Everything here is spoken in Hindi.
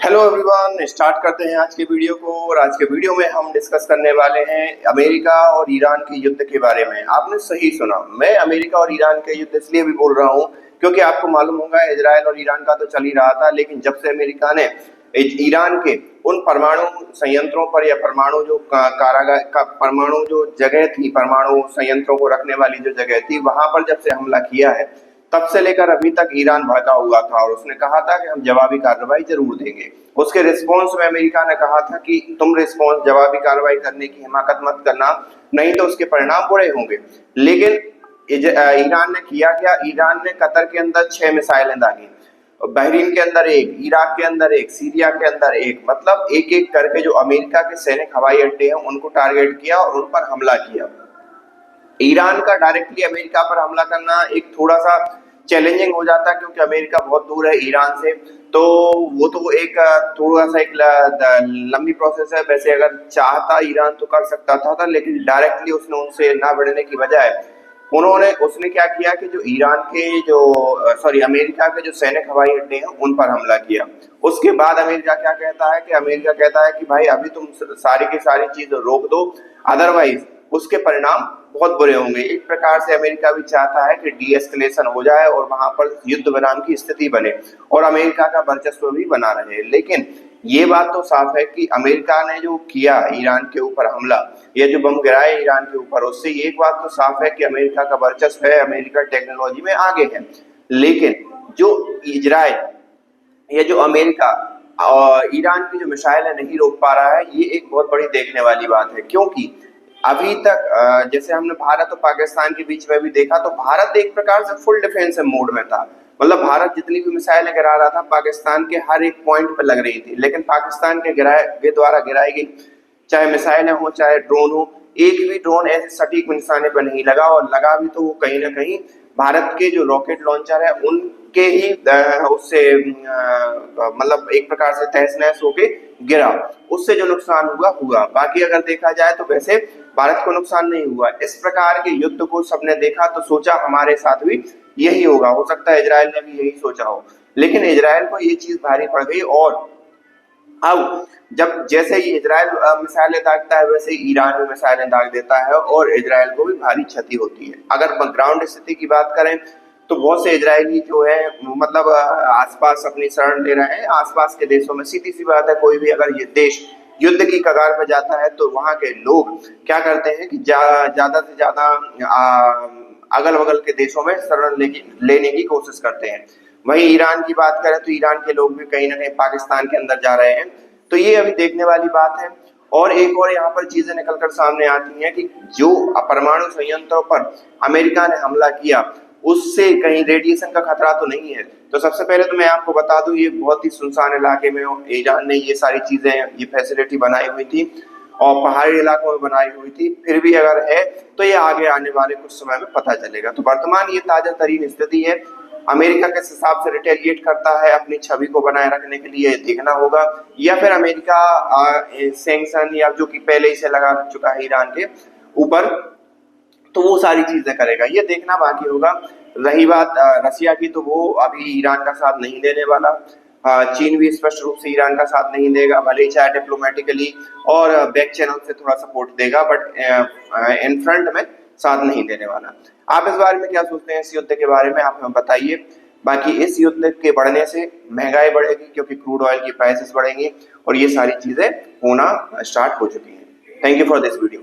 हेलो एवरीवन, स्टार्ट करते हैं आज के वीडियो को। और आज के वीडियो में हम डिस्कस करने वाले हैं अमेरिका और ईरान के युद्ध के बारे में। आपने सही सुना, मैं अमेरिका और ईरान के युद्ध इसलिए भी बोल रहा हूं क्योंकि आपको मालूम होगा इजराइल और ईरान का तो चल ही रहा था, लेकिन जब से अमेरिका ने ईरान के उन परमाणु संयंत्रों पर या परमाणु जो कारागार का परमाणु जो जगह थी, परमाणु संयंत्रों को रखने वाली जो जगह थी, वहां पर जब से हमला किया है तब से लेकर अभी तक ईरान भड़का हुआ था और उसने कहा था कि हम जवाबी कार्रवाई जरूर देंगे। उसके रिस्पॉन्स में अमेरिका ने कहा था कि तुम रिस्पॉन्स जवाबी कार्रवाई करने की हिमाकत मत करना, नहीं तो उसके परिणाम बुरे होंगे। लेकिन ईरान ने किया क्या? ईरान ने कतर के अंदर 6 मिसाइलें दागी, बहरीन के अंदर एक, इराक के अंदर एक, सीरिया के अंदर एक, मतलब एक एक करके जो अमेरिका के सैनिक हवाई अड्डे हैं उनको टारगेट किया और उन पर हमला किया। ईरान का डायरेक्टली अमेरिका पर हमला करना एक थोड़ा सा चैलेंजिंग हो जाता है क्योंकि अमेरिका बहुत दूर है ईरान से, तो वो तो एक थोड़ा सा एक लंबी प्रोसेस है। वैसे अगर चाहता ईरान तो कर सकता था, लेकिन डायरेक्टली उसने उनसे ना बढ़ने की बजाय उसने क्या किया कि जो ईरान के जो अमेरिका के जो सैनिक हवाई अड्डे हैं उन पर हमला किया। उसके बाद अमेरिका क्या कहता है कि अमेरिका कहता है कि भाई अभी तुम सारी की सारी चीज रोक दो, अदरवाइज उसके परिणाम बहुत बुरे होंगे। एक प्रकार से अमेरिका भी चाहता है कि डी एस्केलेशन हो जाए और वहां पर युद्ध विराम की स्थिति बने और अमेरिका का वर्चस्व भी बना रहे। लेकिन ये बात तो साफ है कि अमेरिका ने जो किया ईरान के ऊपर हमला, ये जो बम गिराए ईरान के ऊपर, उससे एक बात तो साफ है कि अमेरिका का वर्चस्व है, अमेरिका टेक्नोलॉजी में आगे है। लेकिन जो इजराइल या जो अमेरिका और ईरान की जो मिसाइल नहीं रोक पा रहा है, ये एक बहुत बड़ी देखने वाली बात है। क्योंकि अभी तक जैसे हमने भारत और पाकिस्तान के बीच में भी देखा, तो भारत एक प्रकार से फुल डिफेंसिव मोड में था। मतलब भारत जितनी भी मिसाइलें गिरा रहा था पाकिस्तान के हर एक पॉइंट पर लग रही थी, लेकिन पाकिस्तान के द्वारा गिराई गई चाहे मिसाइलें हो चाहे ड्रोन हो, एक भी ड्रोन ऐसे सटीक निशाने पर नहीं लगा, और लगा भी तो वो कहीं ना कहीं भारत के जो रॉकेट लॉन्चर है उनके ही उससे मतलब एक प्रकार से तहस नहस होके गिरा। उससे जो नुकसान हुआ हुआ, बाकी अगर देखा जाए तो वैसे भारत को नुकसान नहीं हुआ। इस प्रकार के युद्ध को सबने देखा तो सोचा हमारे साथ भी यही होगा। हो सकता है इजराइल ने भी यही सोचा हो, लेकिन इजराइल को ये चीज भारी पड़ गई। और अब जब जैसे ही इजराइल मिसाइलें दागता है वैसे ही ईरान भी मिसाइलें दाग देता है और इजराइल को भी भारी क्षति होती है। अगर ग्राउंड स्थिति की बात करें तो बहुत से इजरायली जो है मतलब आसपास अपनी शरण ले रहे हैं आसपास के देशों में। सीधी सी बात है, कोई भी अगर ये देश युद्ध की कगार पर जाता है तो वहां के लोग क्या करते हैं कि ज्यादा से ज्यादा अगल बगल के देशों में शरण लेने की कोशिश करते हैं। वहीं ईरान की बात करें तो ईरान के लोग भी कहीं ना कहीं पाकिस्तान के अंदर जा रहे हैं। तो ये अभी देखने वाली बात है। और एक और यहाँ पर चीजें निकलकर सामने आती हैं कि जो परमाणु संयंत्रों पर अमेरिका ने हमला किया उससे कहीं रेडिएशन का खतरा तो नहीं है। तो सबसे पहले तो मैं आपको बता दूं, ये बहुत ही सुनसान इलाके में ईरान ने ये सारी चीजें, ये फैसिलिटी बनाई हुई थी और पहाड़ी इलाकों में बनाई हुई थी। फिर भी अगर है तो ये आगे आने वाले कुछ समय में पता चलेगा। तो वर्तमान ये ताजा तरीन स्थिति है। अमेरिका किस हिसाब से रिटेलिएट करता है अपनी छवि को बनाए रखने के लिए देखना होगा, या फिर अमेरिका सैंक्शन या जो कि पहले ही से लगा चुका है ईरान के ऊपर, तो वो सारी चीजें करेगा, ये देखना बाकी होगा। रही बात रसिया की, तो वो अभी ईरान का साथ नहीं देने वाला। चीन भी स्पष्ट रूप से ईरान का साथ नहीं देगा, भले ही चाहे डिप्लोमेटिकली और बैक चैनल से थोड़ा सपोर्ट देगा, बट इन फ्रंट में साथ नहीं देने वाला। आप इस बारे में क्या सोचते हैं? इस युद्ध के बारे में आप हमें बताइए। बाकी इस युद्ध के बढ़ने से महंगाई बढ़ेगी क्योंकि क्रूड ऑयल की प्राइसेस बढ़ेंगी और ये सारी चीजें होना स्टार्ट हो चुकी हैं। Thank you for this video.